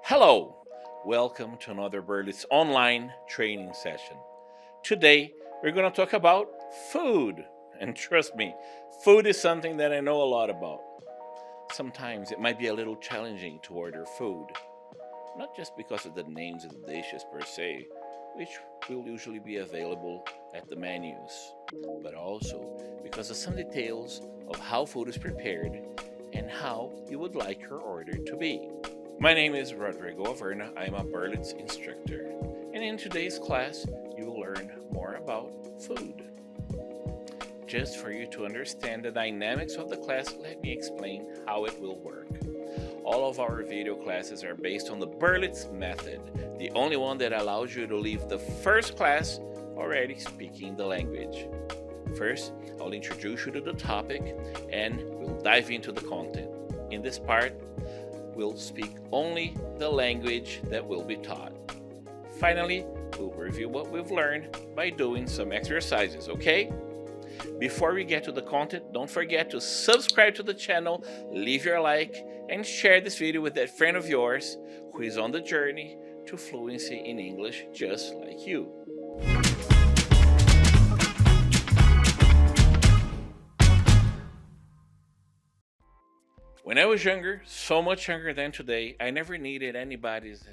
Hello, welcome to another Burlit's online training session. Today, we're going to talk about food. And trust me, food is something that I know a lot about. Sometimes it might be a little challenging to order food, not just because of the names of the dishes per se, which will usually be available at the menus, but also because of some details of how food is prepared and how you would like your order to be. My name is Rodrigo Averna. I'm a Berlitz instructor, and in today's class, you will learn more about food. Just for you to understand the dynamics of the class, let me explain how it will work. All of our video classes are based on the Berlitz method, the only one that allows you to leave the first class already speaking the language. First, I'll introduce you to the topic and we'll dive into the content. In this part, we'll speak only the language that will be taught. Finally, we'll review what we've learned by doing some exercises, okay? Before we get to the content, don't forget to subscribe to the channel, leave your like, and share this video with that friend of yours who is on the journey to fluency in English just like you. When I was younger, so much younger than today, I never needed anybody's.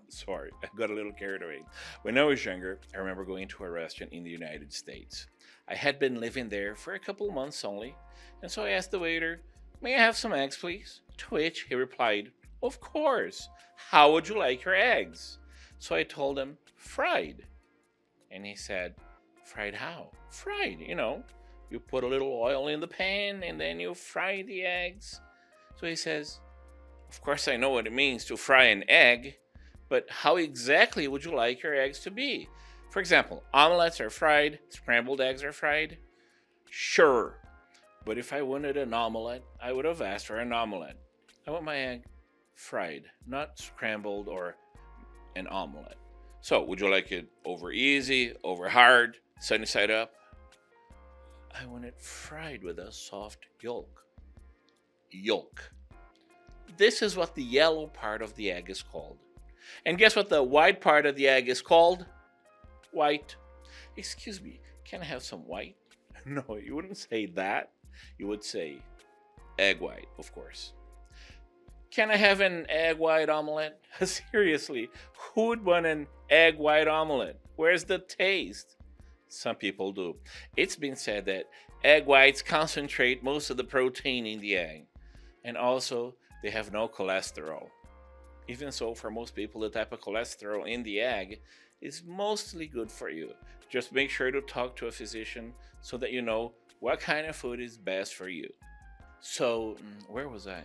Sorry, I got a little carried away. When I was younger, I remember going to a restaurant in the United States. I had been living there for a couple months only, and so I asked the waiter, "May I have some eggs, please?" To which he replied, "Of course. How would you like your eggs?" So I told him, "Fried." And he said, "Fried how?" "Fried, you put a little oil in the pan and then you fry the eggs." So he says, "Of course I know what it means to fry an egg, but how exactly would you like your eggs to be? For example, omelets are fried, scrambled eggs are fried." "Sure, but if I wanted an omelet, I would have asked for an omelet. I want my egg fried, not scrambled or an omelet. So, would you like it over easy, over hard, sunny side up?" "I want it fried with a soft yolk." Yolk. This is what the yellow part of the egg is called. And guess what the white part of the egg is called? White. "Excuse me, can I have some white?" No, you wouldn't say that. You would say egg white, of course. "Can I have an egg white omelet?" Seriously, who would want an egg white omelet? Where's the taste? Some people do. It's been said that egg whites concentrate most of the protein in the egg, and also they have no cholesterol. Even so, for most people, the type of cholesterol in the egg is mostly good for you. Just make sure to talk to a physician so that you know what kind of food is best for you. So, where was I?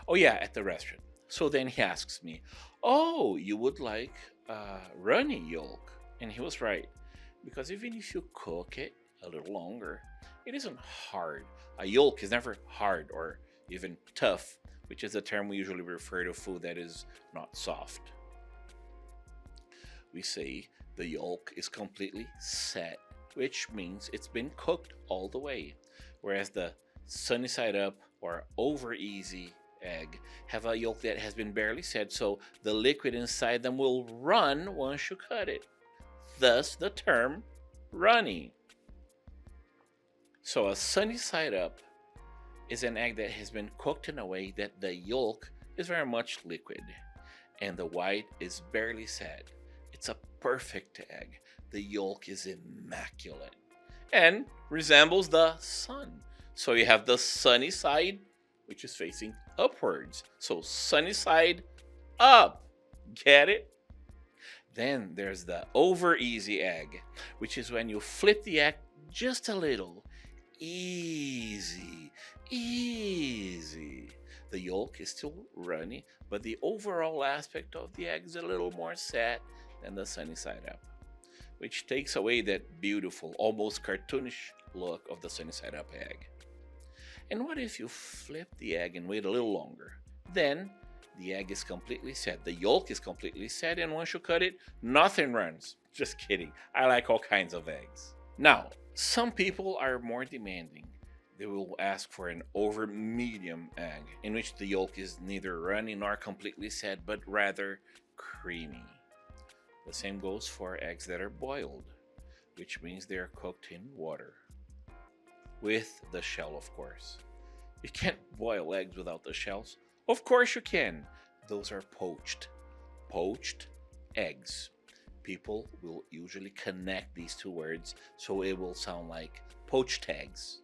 Oh, yeah, at the restaurant. So then he asks me, "Oh, you would like runny yolk?" And he was right, because even if you cook it a little longer, it isn't hard. A yolk is never hard or even tough, which is the term we usually refer to food that is not soft. We say the yolk is completely set, which means it's been cooked all the way, whereas the sunny side up or over easy egg have a yolk that has been barely set, so the liquid inside them will run once you cut it. Thus the term runny. So a sunny side up is an egg that has been cooked in a way that the yolk is very much liquid and the white is barely set. It's a perfect egg. The yolk is immaculate and resembles the sun. So you have the sunny side, which is facing upwards. So sunny side up. Get it? Then there's the over easy egg, which is when you flip the egg just a little. Easy. The yolk is still runny, but the overall aspect of the egg is a little more set than the sunny side up, which takes away that beautiful, almost cartoonish look of the sunny side up egg. And what if you flip the egg and wait a little longer? Then the egg is completely set, the yolk is completely set, and once you cut it, nothing runs. Just kidding. I like all kinds of eggs. Now, some people are more demanding. they will ask for an over medium egg, in which the yolk is neither runny nor completely set, but rather creamy. The same goes for eggs that are boiled, which means they are cooked in water. With the shell, of course. You can't boil eggs without the shells. Of course you can. Those are poached. Poached eggs. People will usually connect these two words so it will sound like poached eggs.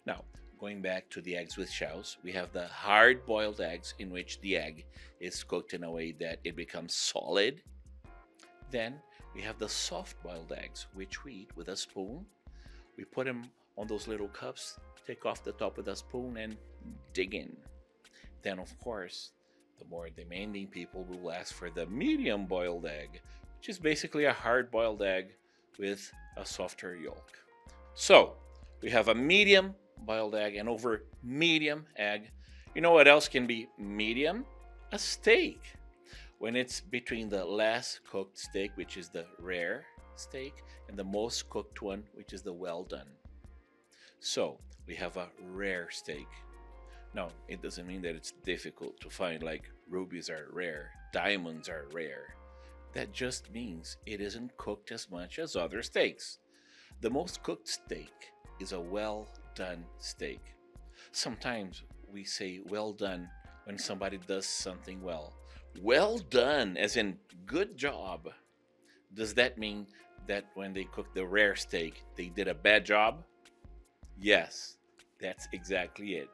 Now, going back to the eggs with shells, we have the hard boiled eggs in which the egg is cooked in a way that it becomes solid. Then we have the soft boiled eggs, which we eat with a spoon. We put them on those little cups, take off the top with a spoon, and dig in. Then, of course, the more demanding people will ask for the medium boiled egg, which is basically a hard boiled egg with a softer yolk. So, we have a medium boiled egg and over medium egg. You know what else can be medium? A steak. When it's between the less cooked steak, which is the rare steak, and the most cooked one, which is the well done. So, we have a rare steak. Now, it doesn't mean that it's difficult to find, like rubies are rare, diamonds are rare. That just means it isn't cooked as much as other steaks. The most cooked steak is a well done steak. Sometimes we say well done when somebody does something well. Well done, as in good job. Does that mean that when they cook the rare steak, they did a bad job? Yes, that's exactly it.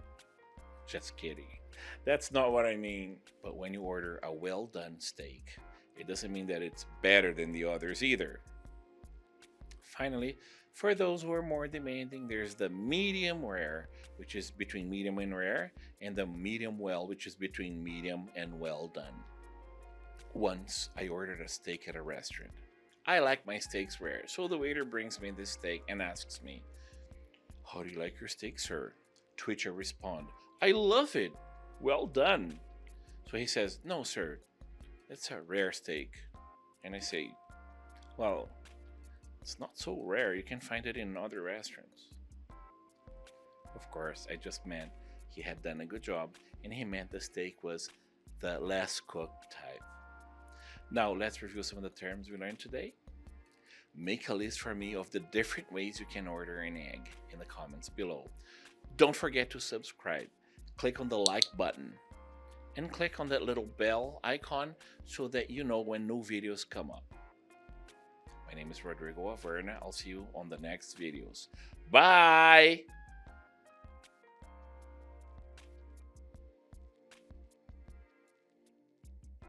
Just kidding. That's not what I mean. But when you order a well done steak, it doesn't mean that it's better than the others either. Finally, for those who are more demanding, there's the medium rare, which is between medium and rare, and the medium well, which is between medium and well done. Once I ordered a steak at a restaurant. I like my steaks rare, so the waiter brings me this steak and asks me, "How do you like your steak, sir?" To which I respond, "I love it. Well done." So he says, "No, sir, that's a rare steak." And I say, "Well, it's not so rare. You can find it in other restaurants." Of course, I just meant he had done a good job, and he meant the steak was the less cooked type. Now, let's review some of the terms we learned today. Make a list for me of the different ways you can order an egg in the comments below. Don't forget to subscribe. Click on the like button and click on that little bell icon so that you know when new videos come up. My name is Rodrigo Averna. I'll see you on the next videos. Bye!